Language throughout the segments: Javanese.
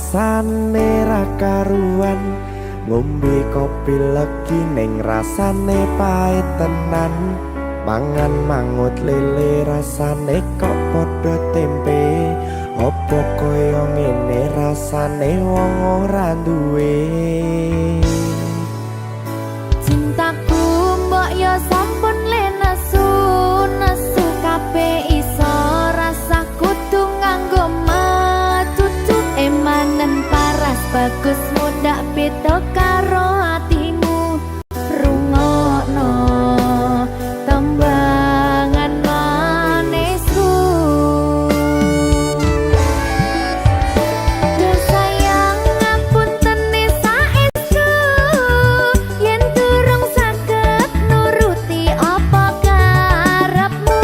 rasane ra karuan, ngombe kopi legi ning rasane pahit tenan. Mangan mangut lele rasane kok padha tempe, opo kaya ngene rasane wong ora duwe. Cintaku mbok yo sampun le nesu kabeh iso rasa kudu nganggo matutu. Emanen paras bagus mudak beda karo atimu. Rungokno tembangan manisku. Duh sayang ngapunten saestu yen durung saged nuruti apa karepmu,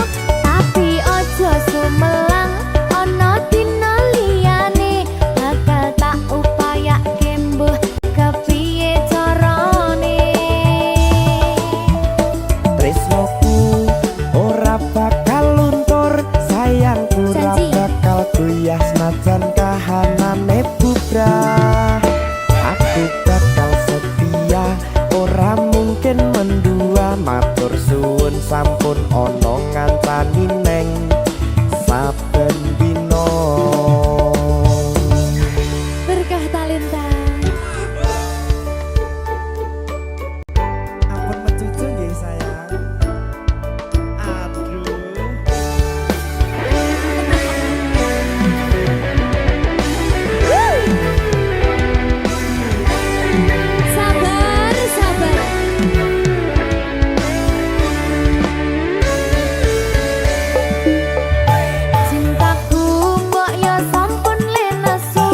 tapi ojo sumelang ana dina liyane bakal tak upayake mbuh kepiye carane. Tresnoku ora bakal luntur, sayangku ora bakal goyah senajan kahanane bubrah. Aku bakal setia, ora mungkin mendua. Matur suwun sampun ana ngancani neng saben dina. Berkah talenta. Ampun mencucu nggih sayang. Aduh. Sabar, sabar. Cintaku mbok yo sampun le nesu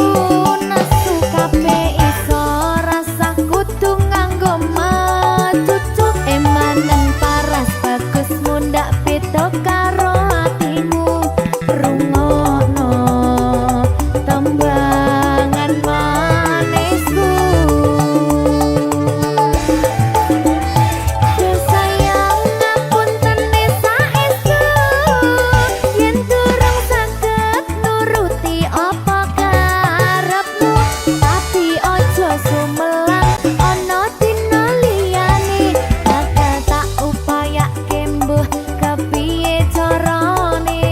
kabeh iso rasa kudu nganggo matutu. Emanen paras bagus mundak beda karo atimu. Rungokno tembangan manisku. Duh sayang ngapunten saestu yen durung saged nuruti apa karepmu, tapi ojo sumelang ana dina liyane bakal tak upayake mbuh kepiye carane.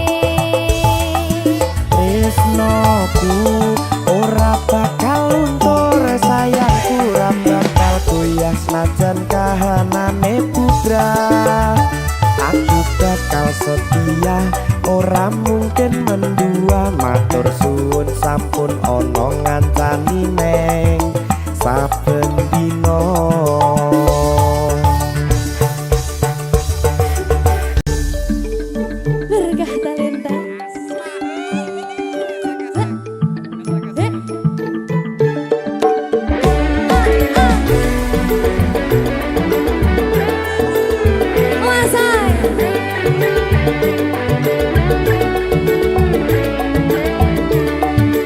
Tresnoku ora bakal luntur, sayangku ora bakal goyah senajan kahanane bubrah. Aku bakal setia, ora mungkin mendua. Matur suwun sampun ana ngancani neng saben dina. Berkah talenta.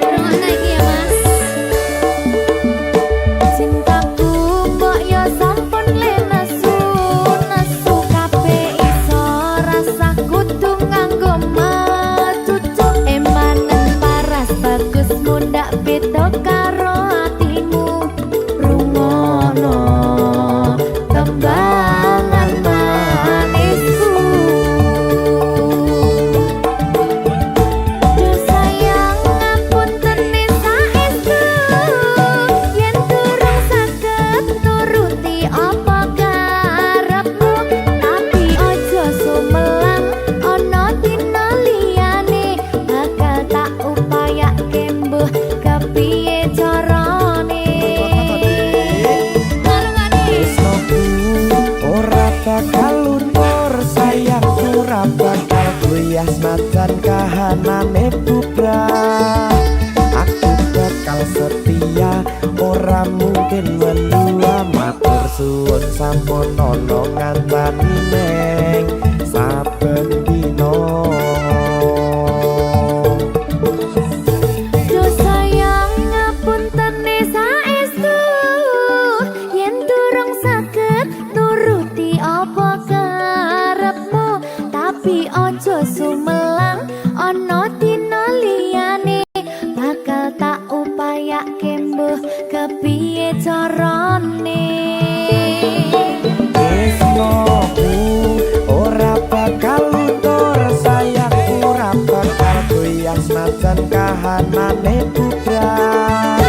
Rungokno iki ya, Mas. Cintaku mbok yo sampun le nesu kabeh iso rasa kudu nganggo matutu. Emanen paras bagus mundak beda karo atimu. Rungokno tembangan manisku. Duh sayang ngapunten saestu yen durung saged nuruti apa karepmu, tapi ojo sumelang ana dina liyane bakal tak upayake mbuh kepiye carane. Tresnoku ora bakal luntur, sayangku ora bakal goyah senajan kahanane bubrah. Aku bakal setia, ora mungkin mendua. Matur suwun sampun ana ngancani neng saben dina. Duh sayang ngapunten saestu yen durung saged nuruti apa karepmu, tapi ojo sumelang ana dina liyane bakal tak upaya kahanane bubrah.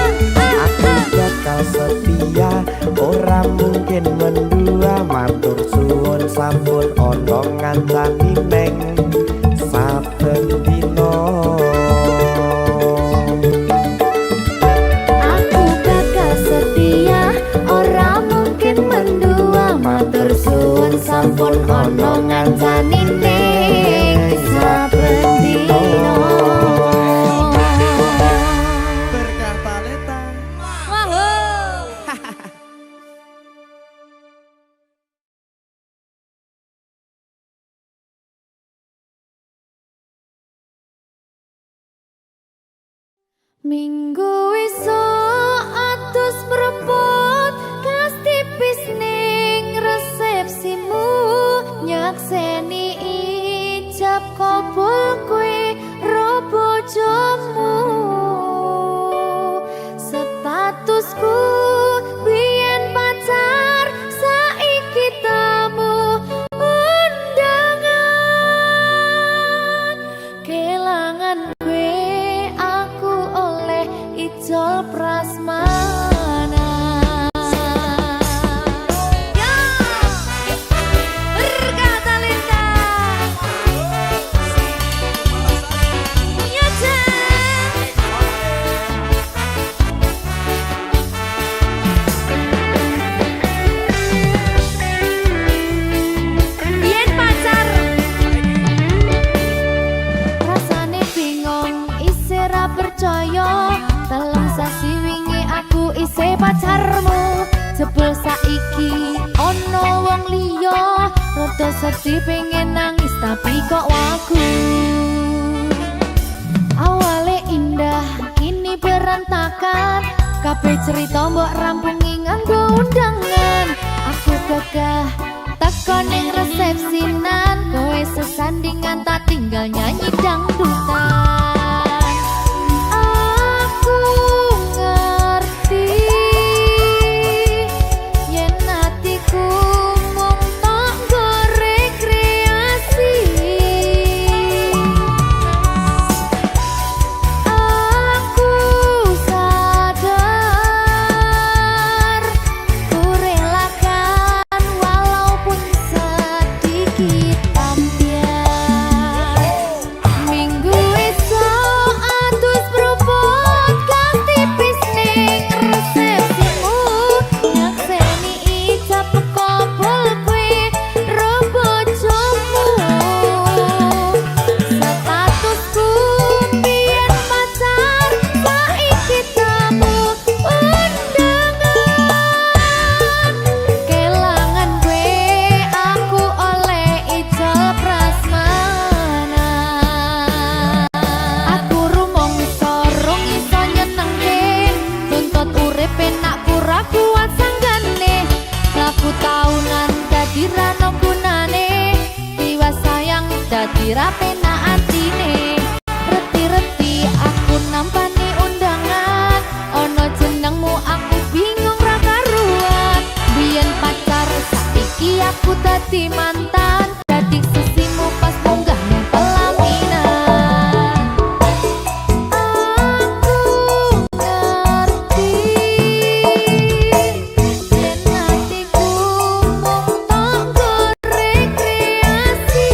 Aku bakal setia, ora mungkin mendua. Matur suwun sampun ana ngancani neng saben dina. Aku bakal setia, ora mungkin mendua. Matur suwun sampun ana ngancani ning saben dina. Berkartaleta. Minggu esuk atus prepot kas tipis ning resepsimu, nyakseni ijab kabul kowe ro bojomu. Statusku biyen pacar, saiki tamu undangan. Kelangan kowe aku oleh ijol prasmana. Ya, berkata-lita. Ya, Jen. Biyen pacar, rasane bingung, isih ra percaya. Telung sasi wingi aku isih pacarmu, jebul saiki ono wong liya. Rada sedih pengen nangis tapi kok wagu. Awale indah kini berantakan, kabeh cerita mbok rampungi nganggo undangan. Aku gagah teko ning resepsinan, kowe sesandingan tak tinggal nyanyi dangdutan. Aku ngerti yen atiku mung tok nggo rekreasi. Aku sadar ku relakan walaupun sedikit ambiar. Minggu esok atus propot kas tipis ning resepsimu, nyakseni ijab kabul kowe ro bojomu. Statusku biyen pacar, saiki tamu undangan. Kelangan kowe aku oleh ijol prasmana. Aku rumangsa rong iso nyenengke, tuntut urip enak ora kuat sanggane. Laku taunan dadi ra ono gunane, tiwas sayang dadi ra penak atine. Reti-reti aku nampani undangan, ono jenengmu aku bingung ra karuan. Biyen pacar, saiki aku dadi mantan, dadi sisimu pas munggah ning pelaminan. Aku ngerti yen atiku mung tok nggo rekreasi.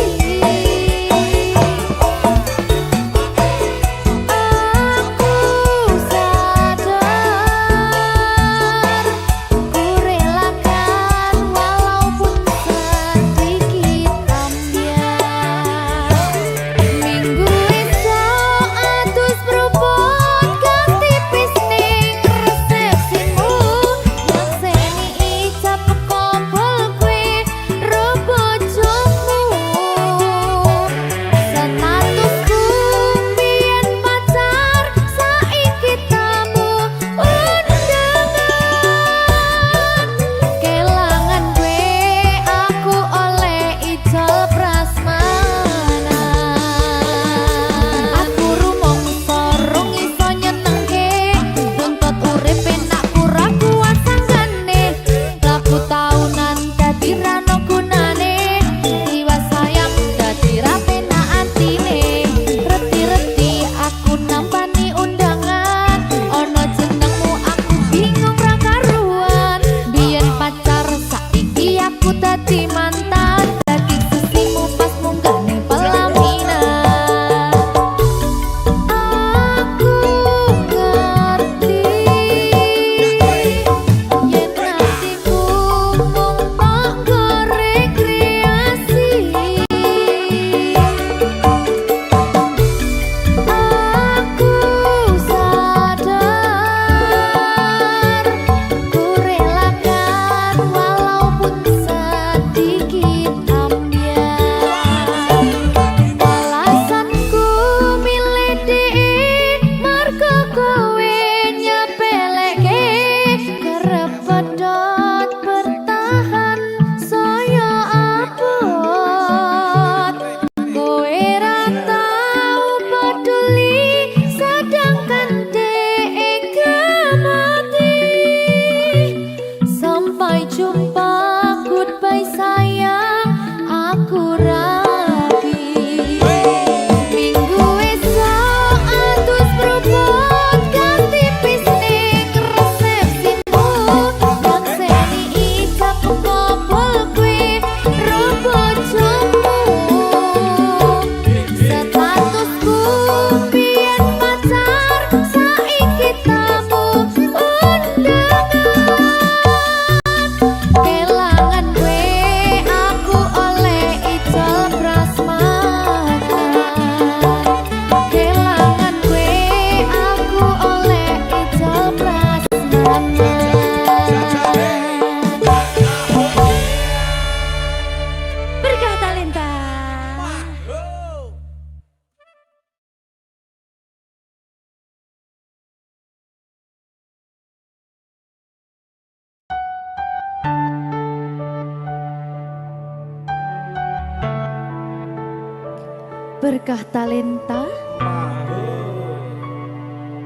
Berkah talenta.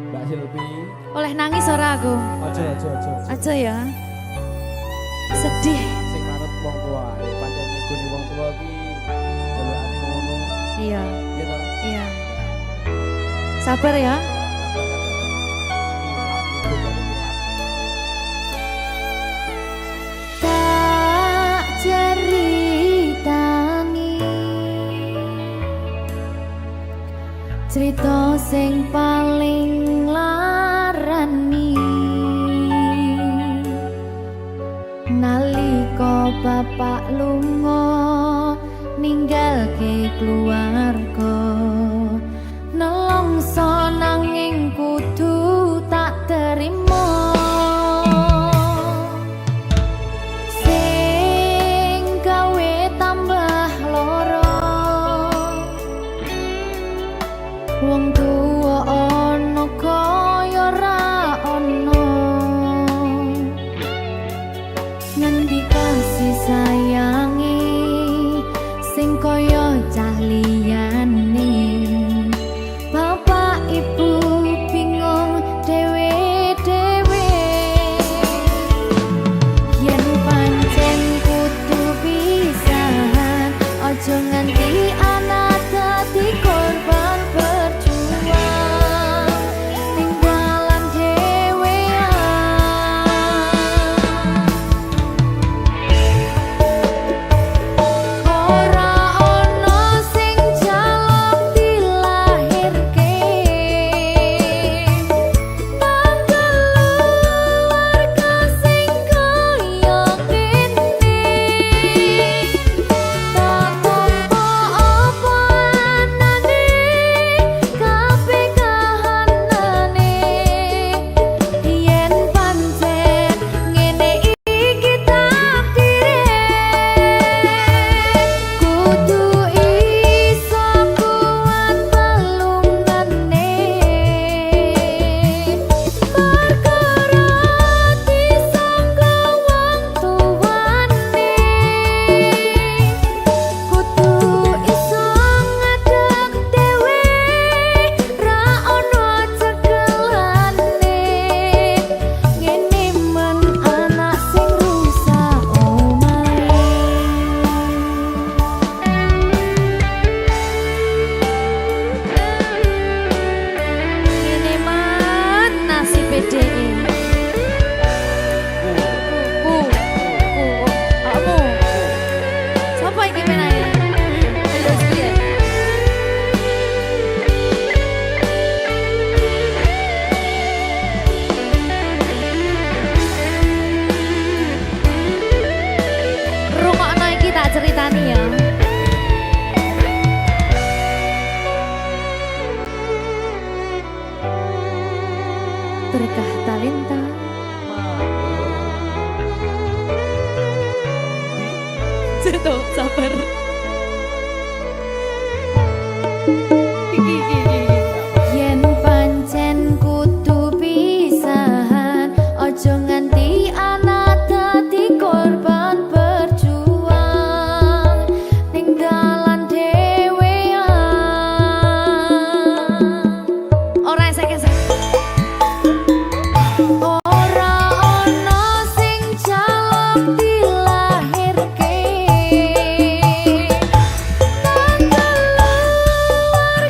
Mbak Silvi. Oleh nangis ora aku? Aja ya. Sedih. Sing manut wong tua, pancen ngegoni wong tua iki jelekane ngono. Iya. Iya toh? Iya. Sabar ya. Tak ceritani cerita sing paling larani nalika bapak lunga ninggalke keluarga nelongso nanging kudu tak terima sing gawe tambah loro wong tuwa ana kaya ra ana ngendi kasih sayangi sing kaya cah liyane bapak ibu bingung dewe-dewe yen pancen kudu pisahan aja nganti anak dadi korban berjuang ning dalan ora ana sing jaluk dilahirke keluarga sing kaya kene tak tampa apa anane kabeh kahanane yen pancen ngene iki takdire kudu iso kuat pelungane perkara disangka wong tuwane kudu iso ngadeg dhewe ra ono cekelane ngene men anak sing rusak omahe ngene man nasib dhewe kamu siapa iki menae terus piye rungokno iki tak ceritani ya berkah talenta Ceto, sabar. Yen pancen kudu pisahan, ojo nganti anak dadi korban berjuang ning dalan dhewean. Ora esek-esek. Ora ono sing jaluk dilahirke nang keluarga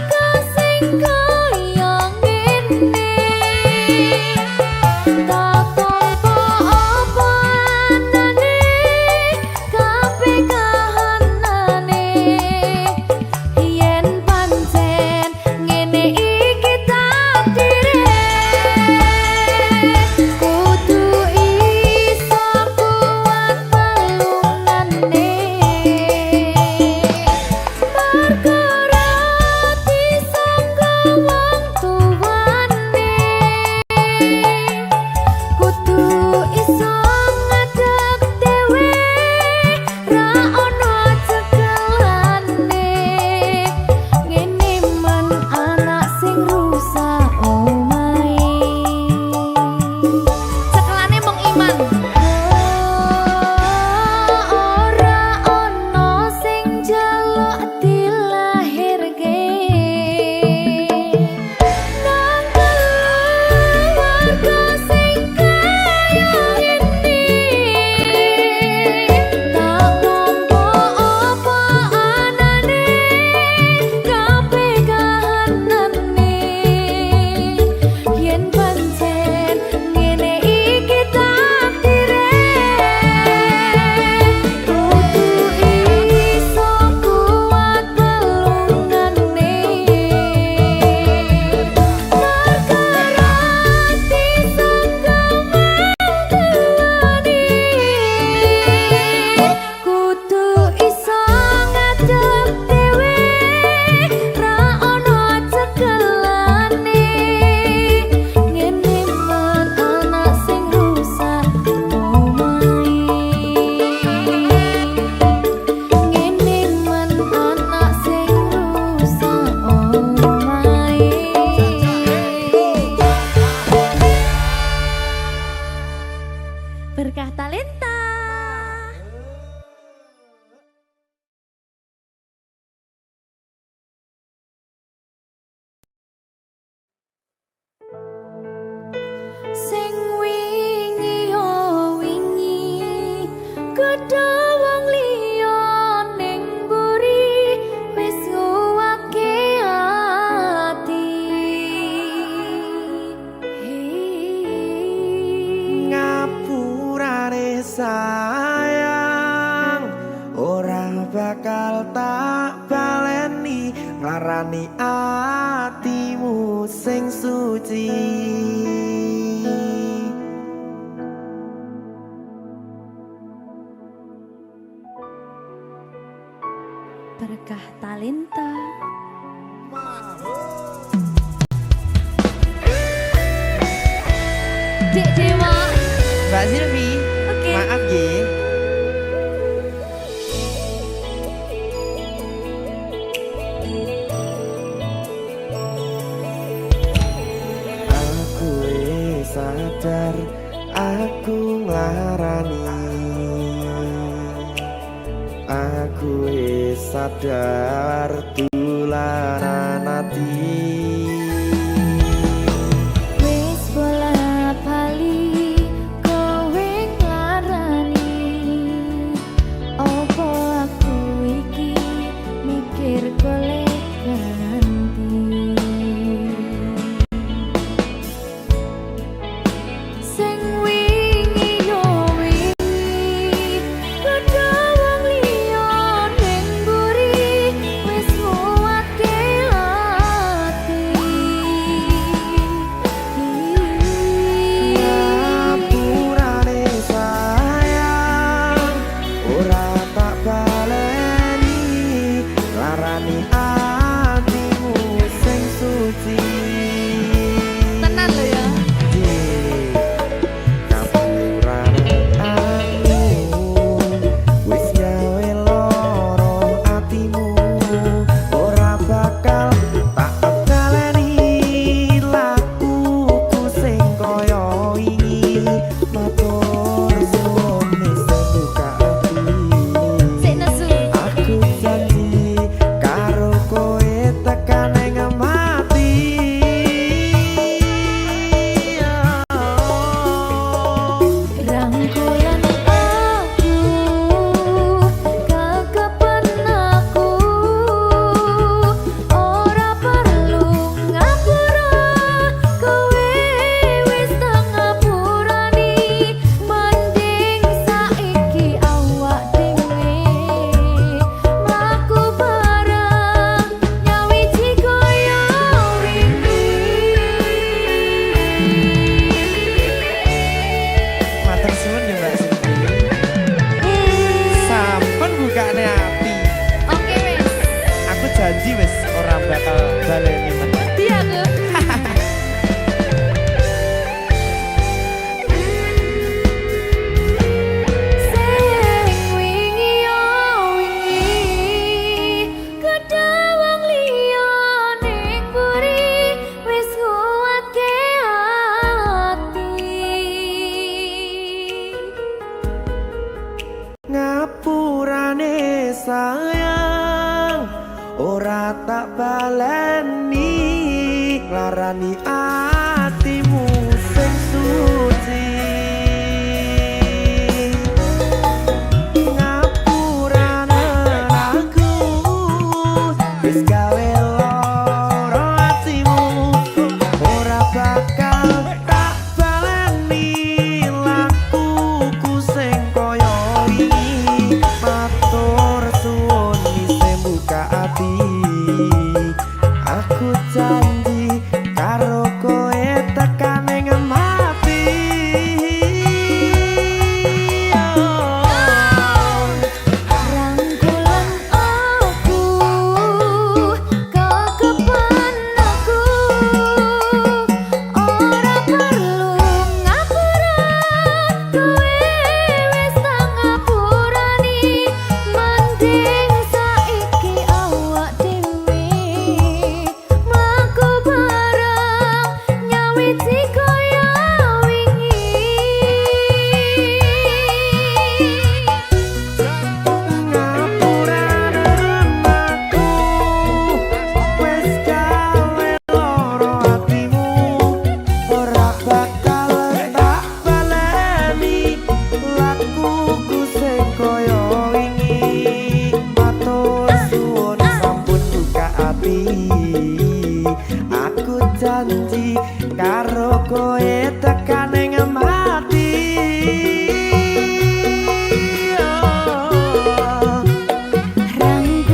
bakal tak baleni nglarani atimu sing suci. Berkah talenta. Dek Dewa. Mbak Silvi, Oke. maaf ye. Aku sadar aku nglarani. Aku sadar tulanan ati. Wis bola bali kowe nglarani. Opo aku iki mikir golek ganti. Sing wingi yo wingi padha wong liya ning mburi wis nguwatke ati. Ngapurane sayang ora tak baleni larani atimu sing suci. Tenan lho ya. Ngapurane aku wis gawe loro atimu ora bakal tak baleni lakuku sing kaya wingi matur suwun sing buka ati. Sik nesu. Aku janji karo kowe tekan ing mati. Rangkulan aku kakapan aku ora perlu ngapura kowe wis tak ngapurani mending saiki awak dhewe mlaku bareng nyawiji kaya Matur suwun ya Mbak Silvi. Sampun bukane ati. Oke wis. Aku janji wis ora bakal baleni meneh. Dia aku. Sing wingi yo wingi kedawang liya ning mburi wis nguwatke ati. Ngapurane sayang ora tak baleni larani atimu sing suci. Ngapurane aku wis gawe loro atimu ora bakal tak baleni lakuku sing kaya wingi matur suwun sing buka ati. Aku janji karo kowe tekan ing mati. Rangkulan aku kakapan aku ora perlu ngapura kowe wis tak ngapurani mending saiki awak dhewe mlaku bareng nyawiji kaya wingi. Ngapurane aku wis gawe loro atimu ora bakal tak baleni lakuku sing kaya wingi matur suwun sampun buka ati. Aku janji karo kowe tekan ing mati. Rangkulan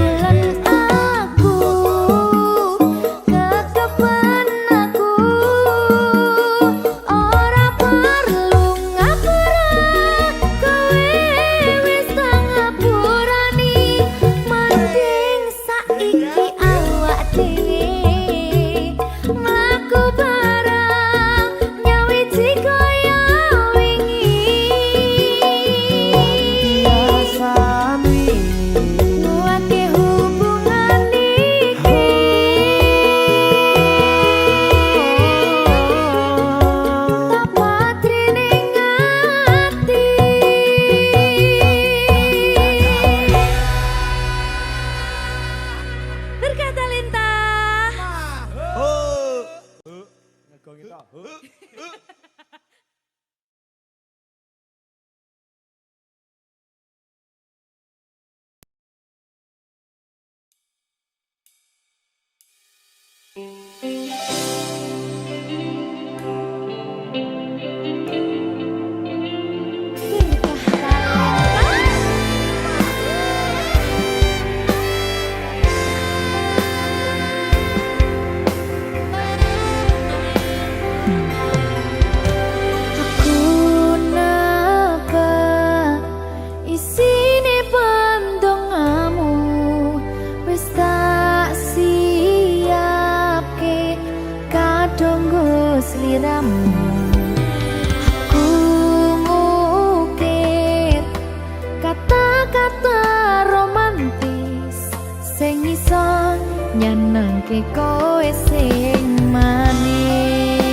nyenengke kowe sing manis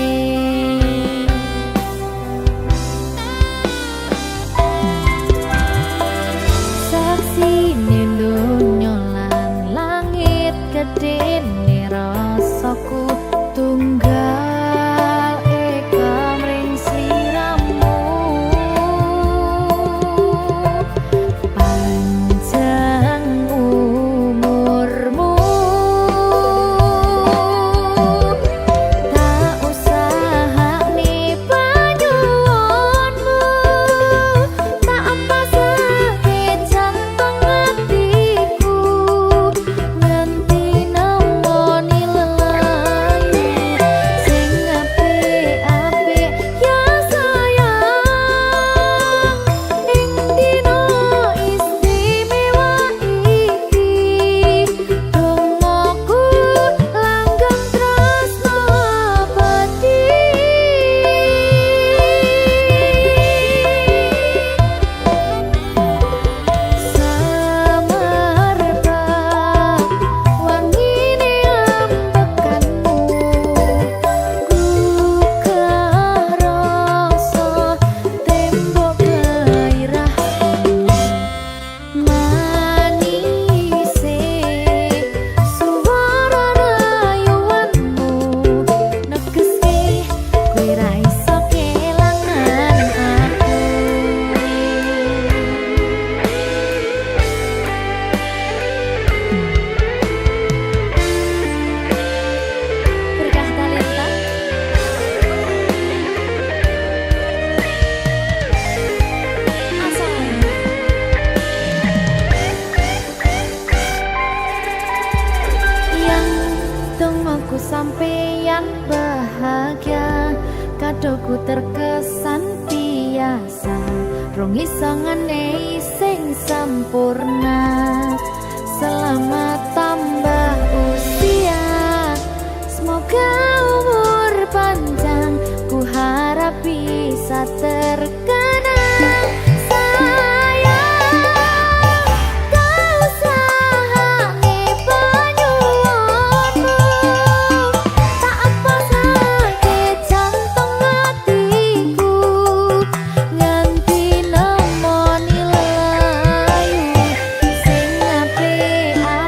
saksine donya lan langit gedene rasaku tunggal eka mring sliramu panjang umurmu tak usahane panyuwunmu tak empasake jantung atiku nganti nemoni lelayu sing apik-apik ya sayang ing dina istimewa iki dongaku langgeng tresno abadi samarpa wangine ambekanmu gugah rasa tembok gairahmu manise suara rayuanmu negese kowe ra iso kelangan aku berkah talenta asal yang tunggu sampeyan bahagia kadoku terkesan biasa rong iso ngenehi sing sempurna selamat tambah usia semoga umur panjang ku harap bisa terkenang sayang tak usahane panyuwunmu tak empasake jantung atiku nganti nemoni lelayu sing apik-apik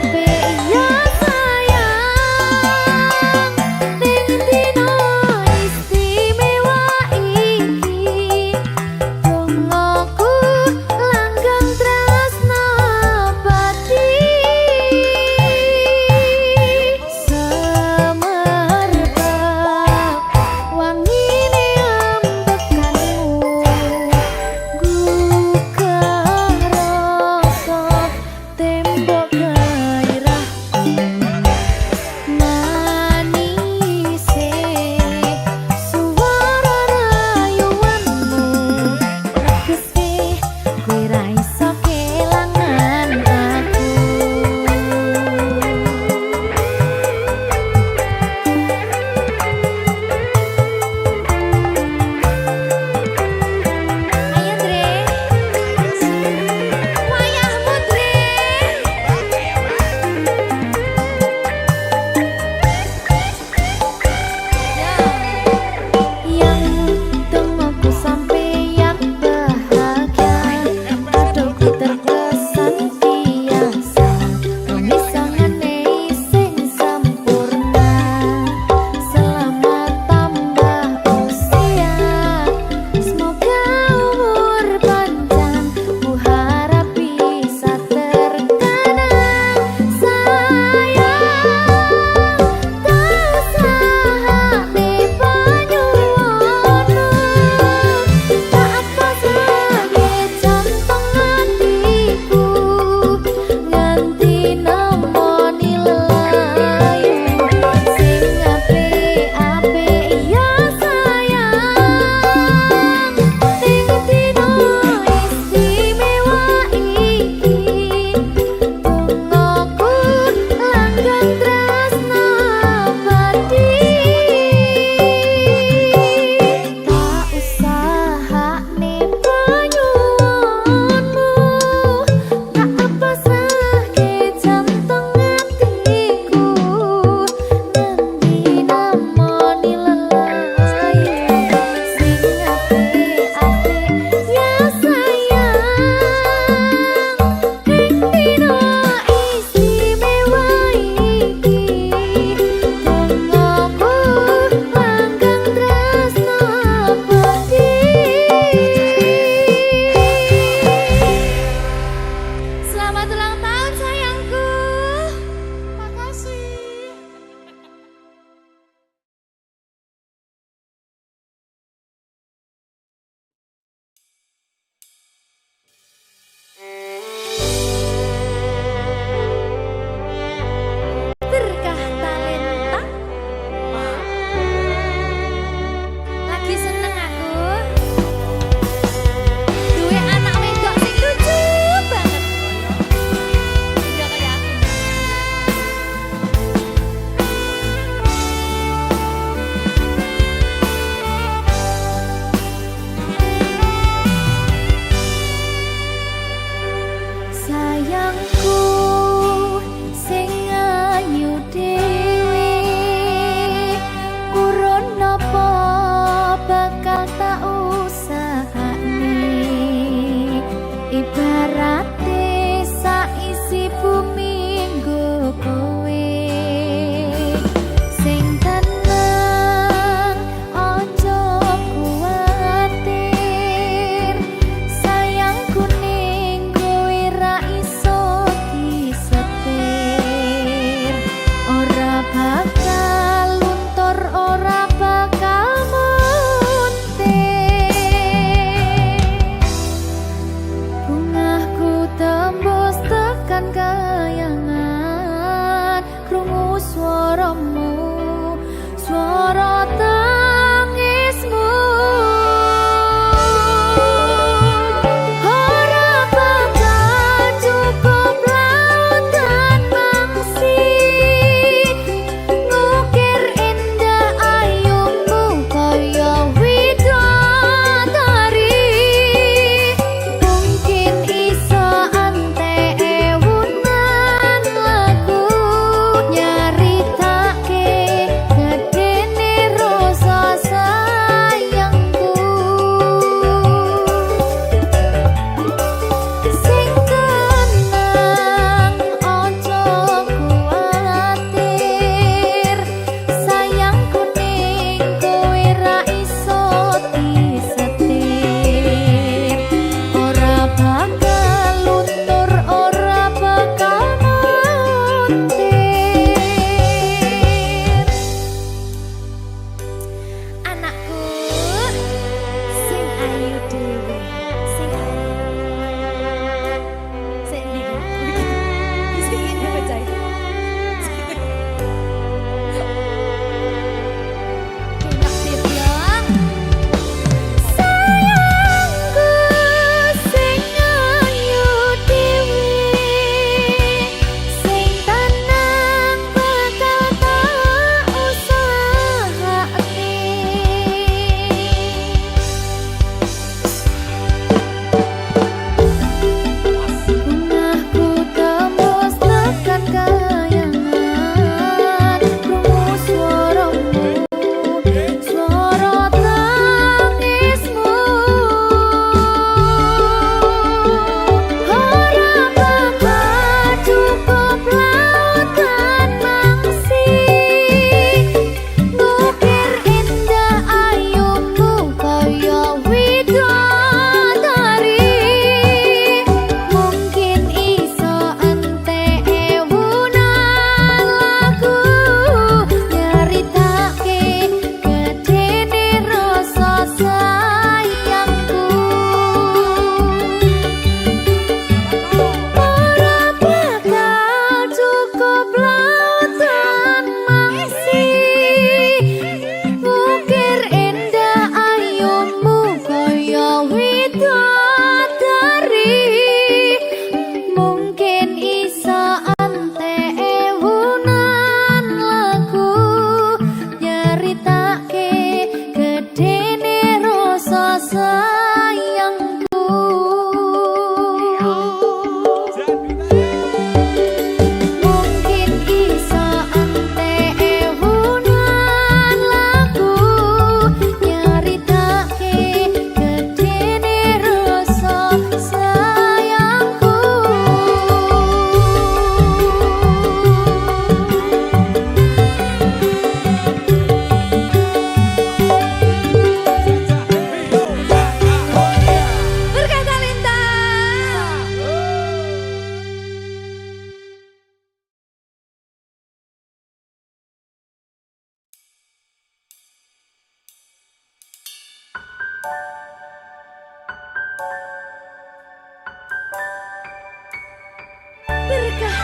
Berkah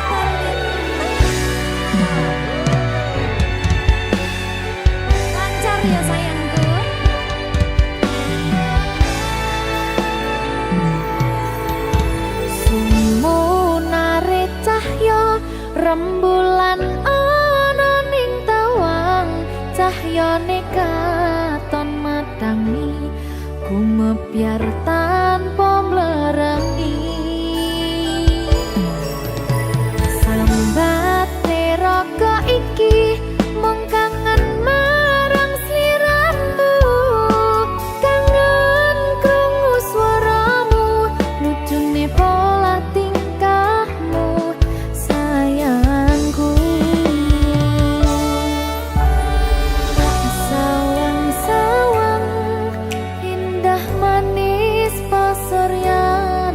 kalian lancar ya sayangku. Sumunare cahya rembulan ana ning tawang, cahyane katon madangi gumebyar tanpa mlerengi. Sambat neraka iki mung kangen marang sliramu, kangen krungu swaramu, lucune pola tingkahmu sayangku. Sawang-sawang indah manis pasuryan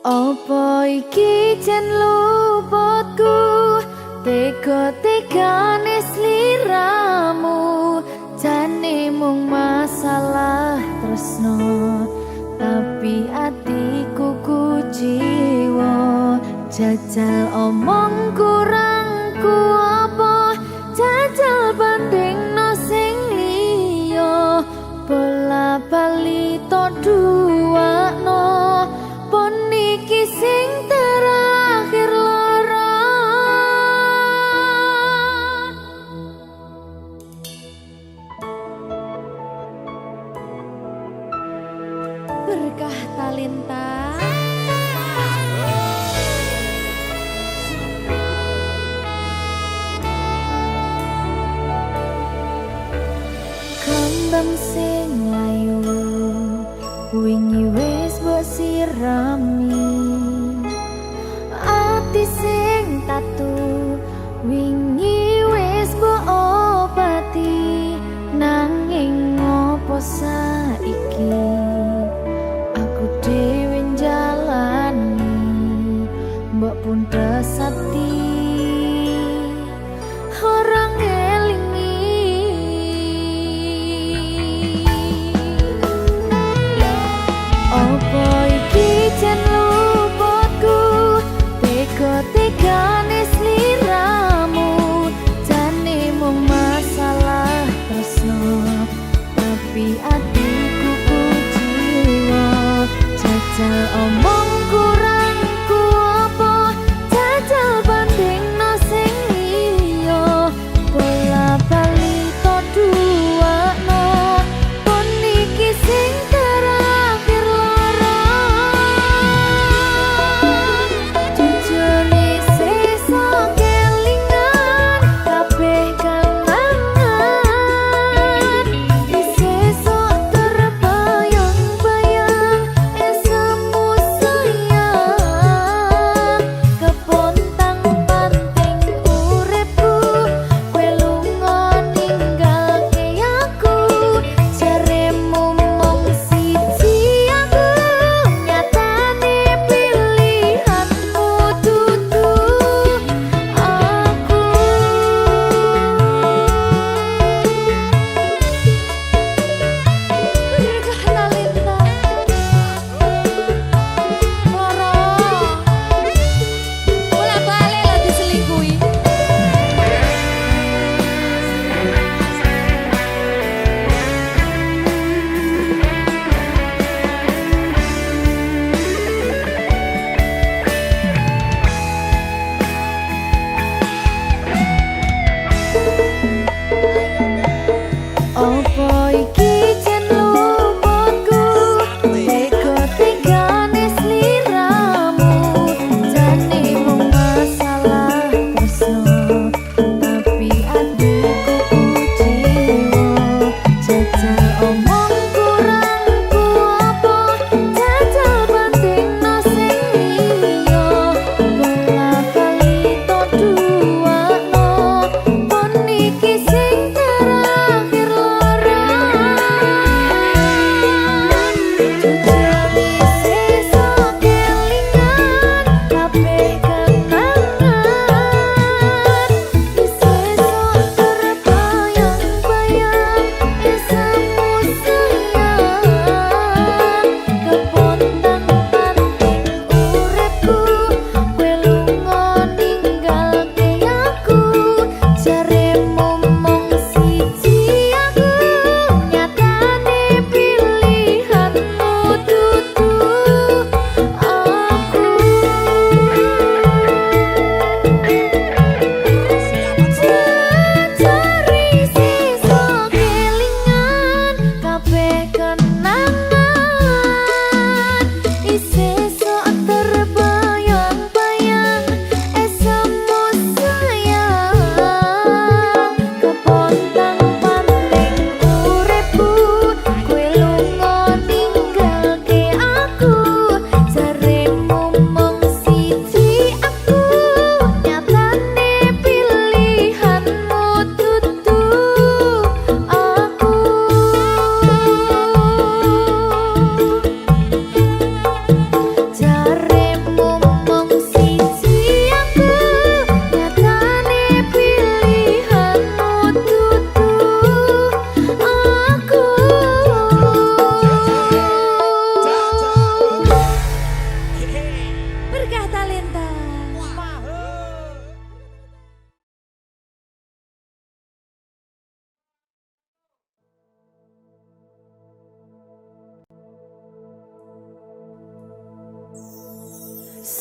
Apa iki jan luputku tega-tegane sliramu jane mung masalah tresno tapi atiku kuciwa jajal omong kurangku apa jajal bandingno sing liya bola bali to duwakno pon iki sing terakhir lara berkah talenta kembang sing layu wingi wis mbok sirami ati sing tatu wingi wis mbok obati nanging ngopo saiki aku dhewe njalani mbok pun desati orang apa iki jan luputku tega-tegane sliramu jane mung masalah tresno tapi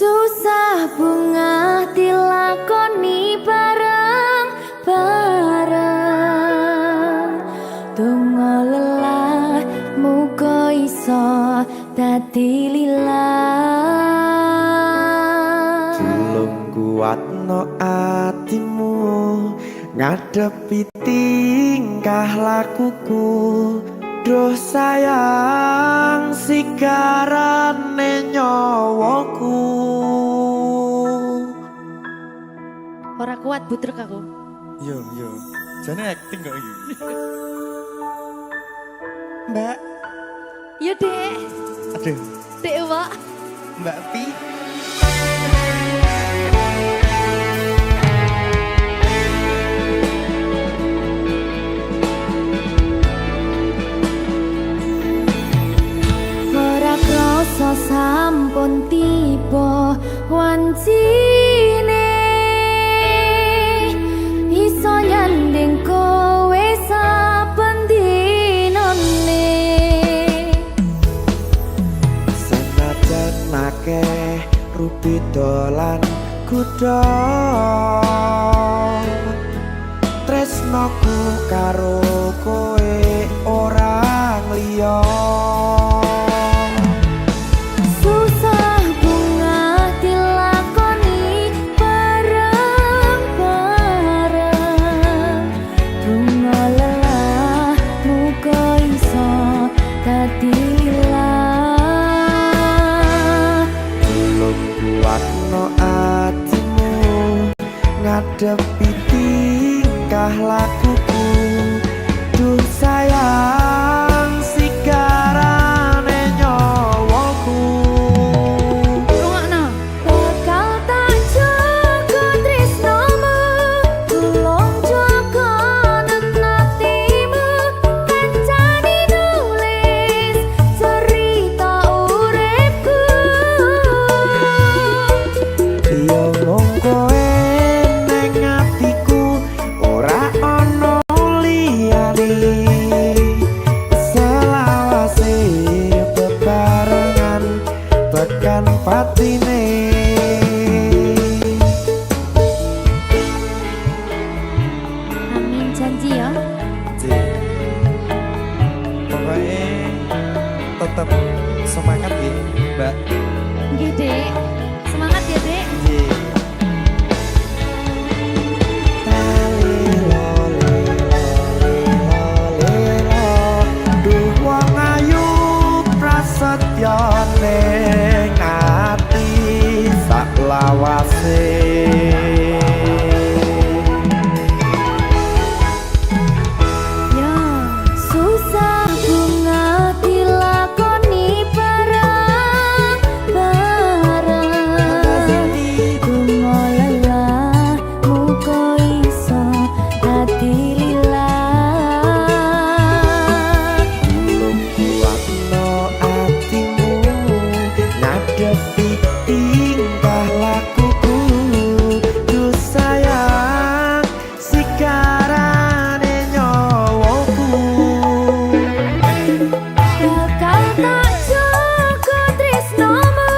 Susah bunga dilakoni bareng-bareng. Donga lelah muga iso dadi lillah. Tulung kuatno atimu ngadepi tingkah lakuku. Duh sayang sigarane nyawaku. Ora kuat butrek aku. Yo, jane acting kok iki. Mbak, Yo Dek. aduh, Dek Wak. Mbak Pi. Ora krasa sampun tiba wancine. Iso nyanding kowe saben dinane. Senajan akeh rupi dolan kuda. Tresnoku karo kowe orang liya. Susah bunga dilakoni bareng-bareng. Bunga lelah muga iso dadi lillah. Tulung kuatno atimu ngadepi tingkah lakuku. Duh sayang sigarane nyawaku. Rungokno. Bakal tak jaga tresnomu, tulung jaga nenatimu. Kancani nulis cerita uripku. Yo mung kowe ning atiku ora ana liyane. Selawase bebarengan tekan patine. Amin janji ya. Pokoknya tetap semangat ya, Mbak. Nggih, Dek. Semangat ya, Dek. Duh wong ayu prasetyo ning ati sak lawase. Ya, susah bunga dilakoni bareng-bareng. Bunga lelah muga iso dadi lillah. Tulung kuatno atimu ngadepi tingkah lakuku. Duh sayang sigarane nyawaku. Bakal tak jaga tresnomu,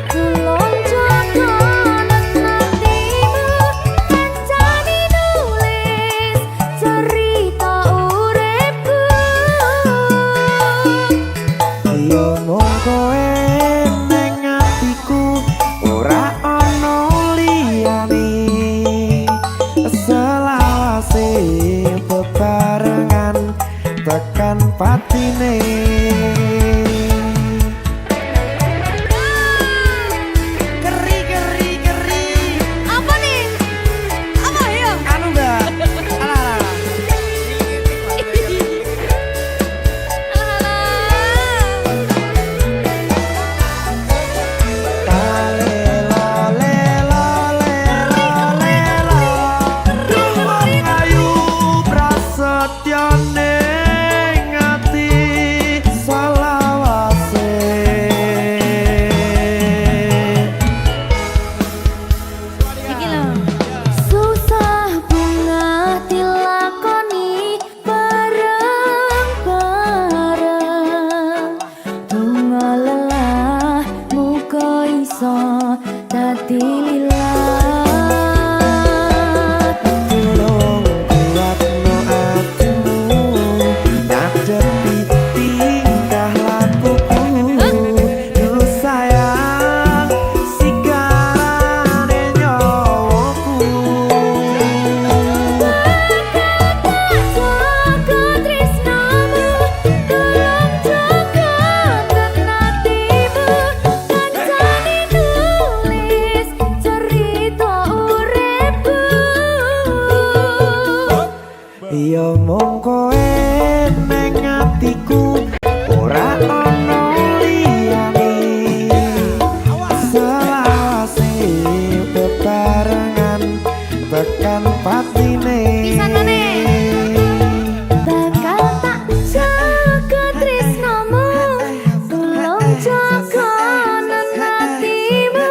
tulung jaga nenatimu. Kancani nulis cerita uripku. Yo mung kowe ning atiku ora ana liyane. Selawase bebarengan tekan patine. Keri. Apa nih? Apa ya? Anu Mbak. Alah. Duh wong ayu prasetyo ning ati neng atiku ora ono liyane selawase bebarengan tekan patine bakal tak jaga tresnomu tulung jaga nanatimu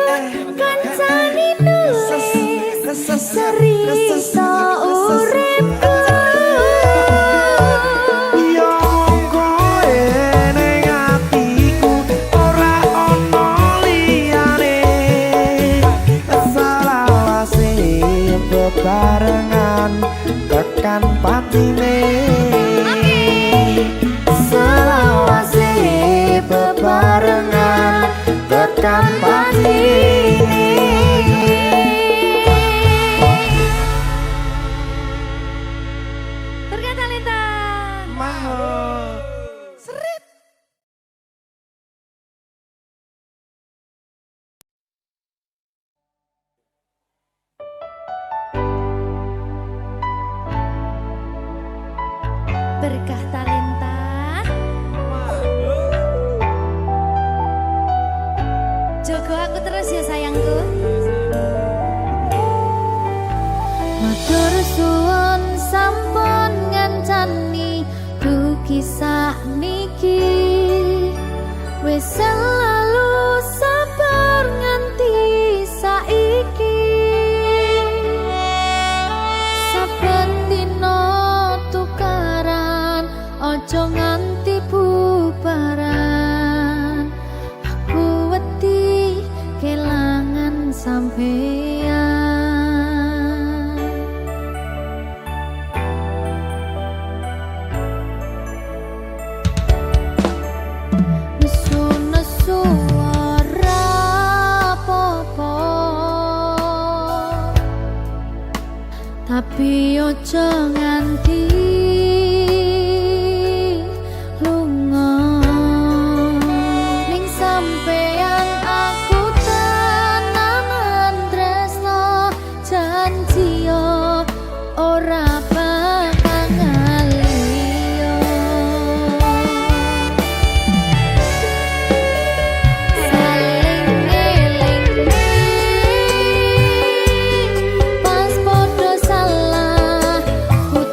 kancani nulis cerita uripku yo koe neng atiku ora ono liyane selawase bebarengan tekan patine selawase bebarengan tekan patine. Berkata Talenta Mahal. Seret. Berkah Talenta Jogo aku terus ya sayangku. Matur suwun sampun ngancani ku kisah niki wis selalu sabar nganti saiki saben dina tukaran ojo nganti bubaran aku wedi kelangan sampeyan. Nesu-nesu ora apa-apa tapi ojo nganti lunga ning sampeyan aku tenanan tresno janji yo ora bakal ngaliyo saling ngeling pas podo salah ku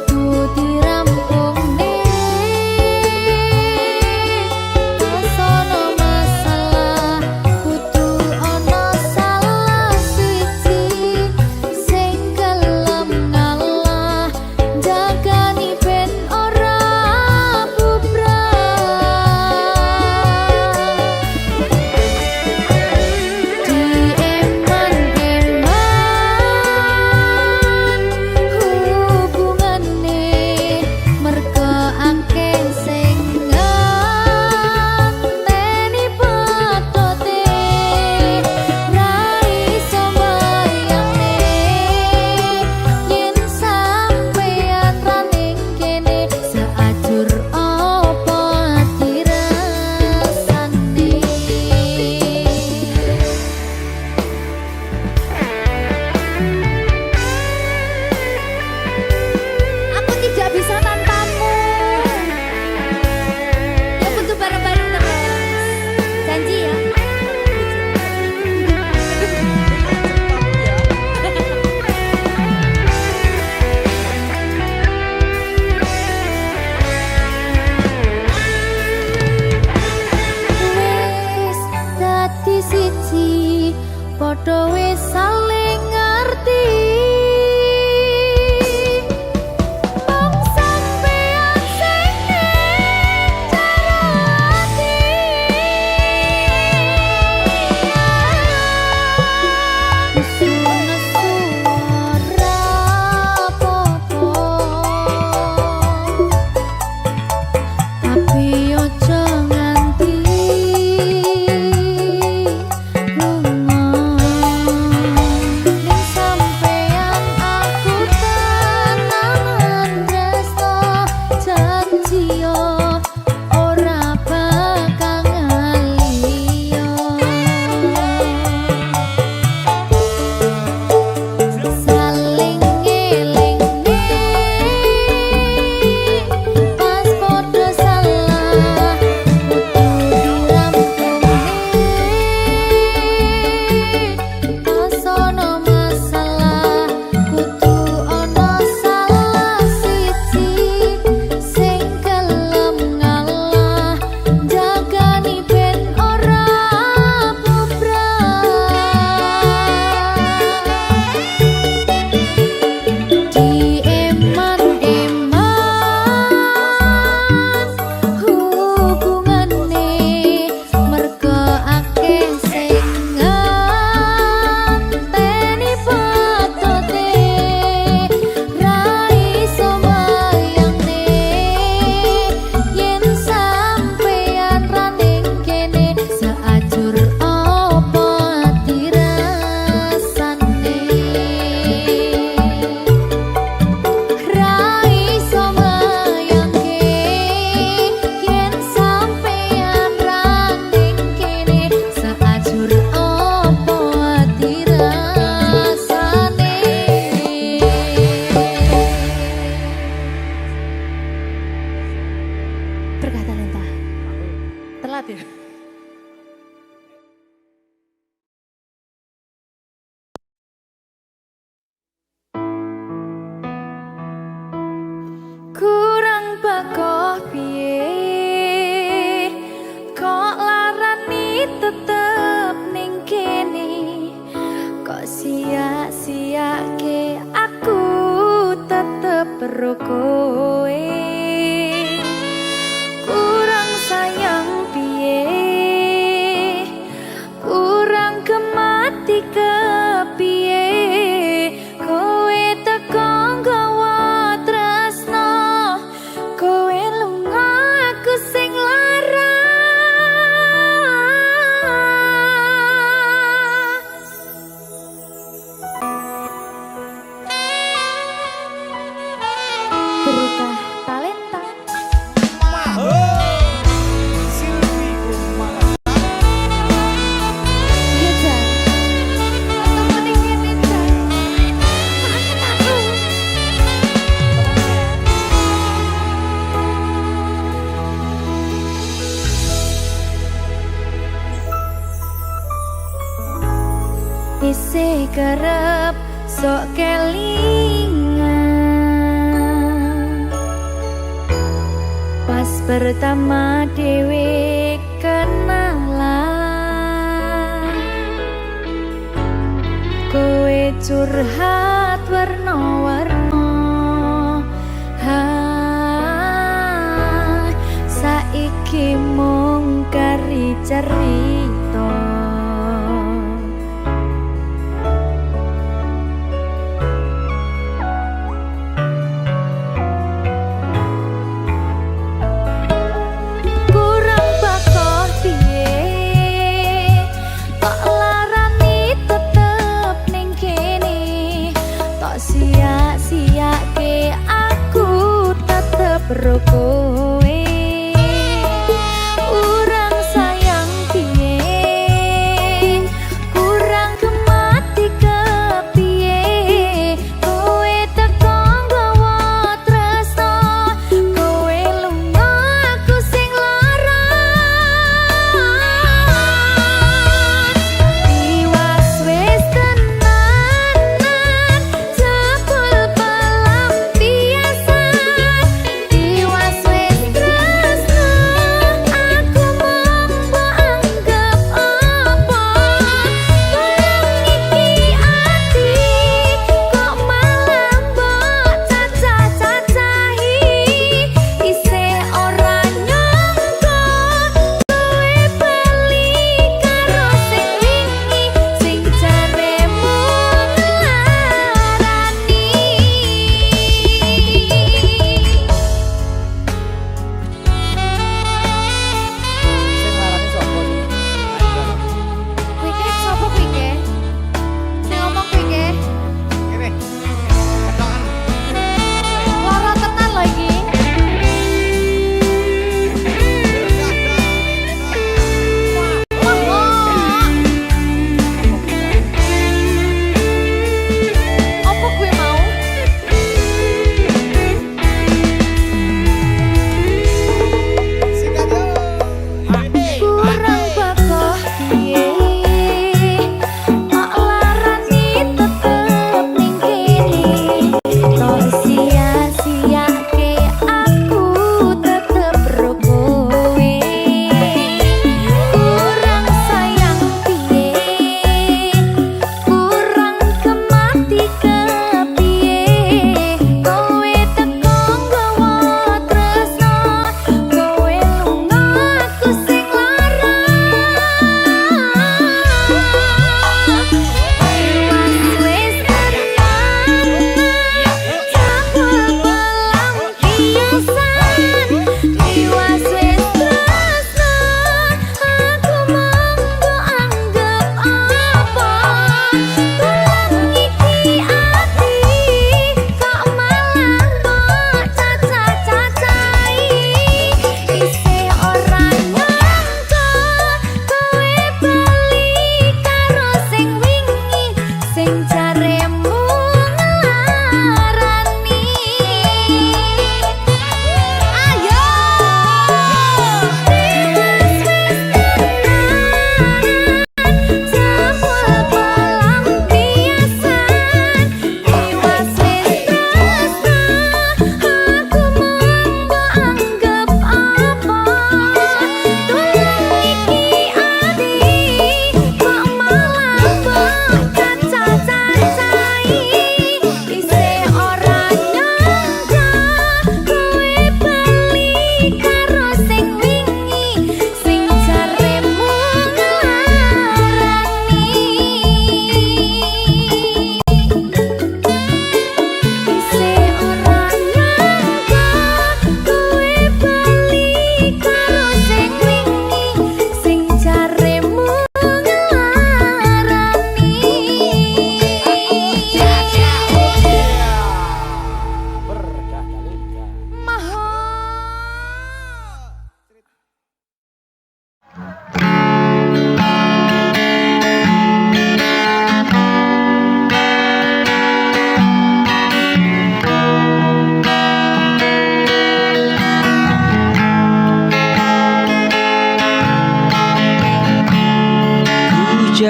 Berkah Talenta. Telat ya? Kurang bakoh piye kok larani tetep ning kene, kok sia-siake aku tetep perlu kowe. Kurang sayang piye, kurang kemati kepiye, kowe teko nggawa tresno, kowe lunga aku sing lara. Berkah Talenta. Silvi Kumalas. Iya Jan, ketemu ning kene Jan. Kangen aku. Isih kerep sok kelingan pas pertama dewe kenalan, kowe curhat warna-warna, saiki mung kari cerita. Kurang bakoh piye kok larani tetep ning kene, tok sia-siake aku tetep ro kowe. Kurang sayang piye, kurang kemati kepiye, kowe teko nggawa tresno, kowe lunga aku sing lara. Tiwas wis tenanan jebul pelampiasan, tiwas wis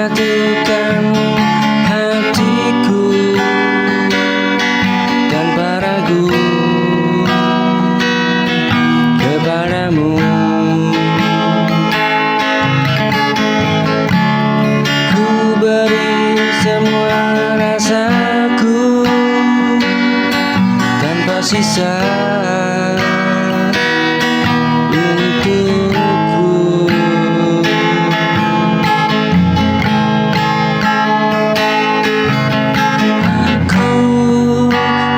jatuhkan hatiku tanpa ragu kepadamu. Ku beri semua rasaku tanpa sisa untukku. Aku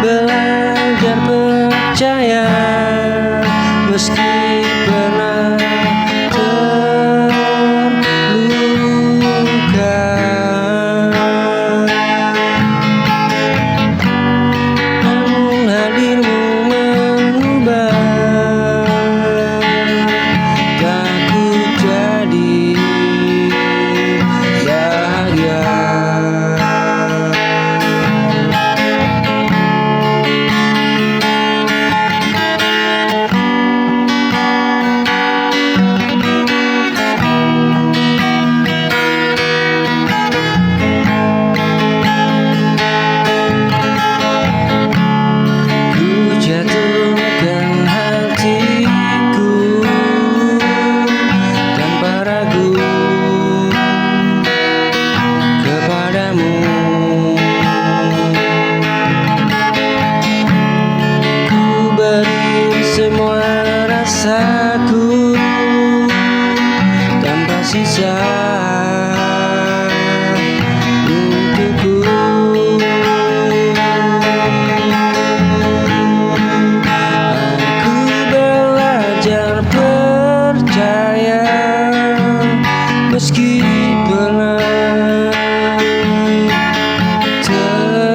belajar percaya meski pernah terluka. Namun hadirmu mengubah aku jadi bahagia. Ku jatuhkan hatiku tanpa ragu kepadamu. Ku beri semua rasaku tanpa sisa untukku. Aku belajar percaya meski pernah terluka.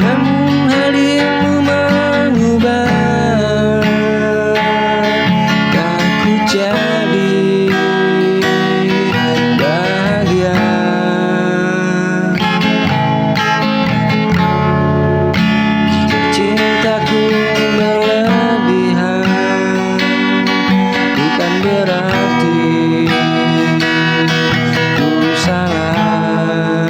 Namun hadirmu mengubah aku jadi bahagia. Cintaku berlebihan bukan berarti ku salah.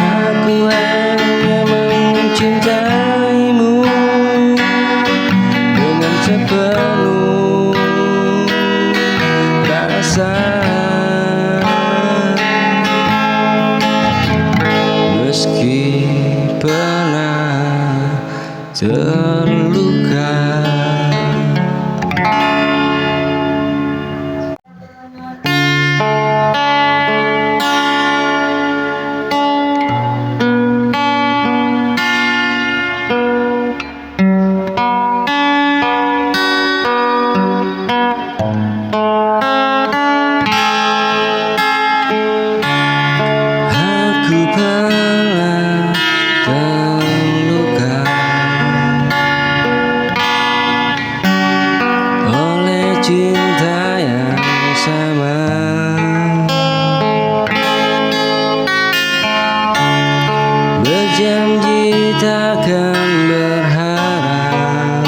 Aku hanya mencintaimu dengan sepenuh rasa, meski pernah terluka. Aku pernah terluka oleh cinta yang sama. Berjanji takkan berharap,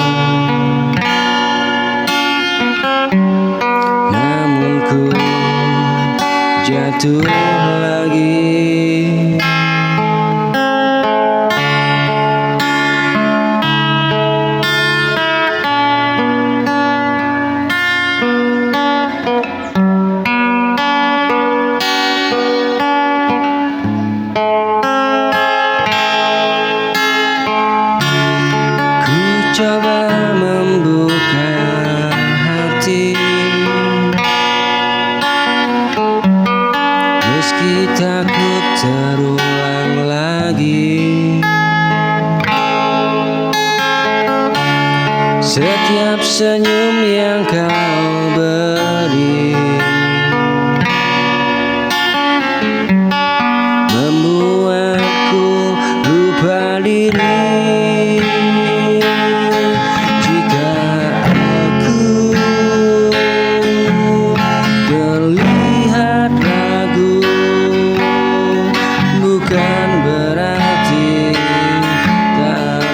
namun ku jatuh lagi. Ku coba membuka hati meski takut terulang lagi. Setiap senyum yang kau beri membuatku lupa diri. Jika aku terlihat ragu, bukan berarti tak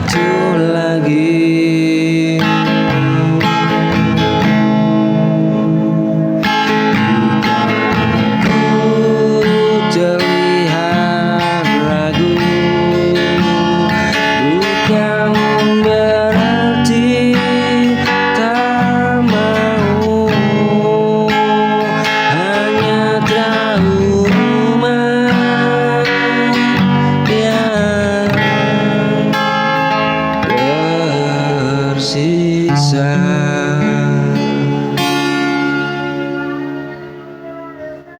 itu lagi. Jika aku terlihat ragu, bukan berarti tak mau, hanya trauma yang tersisa.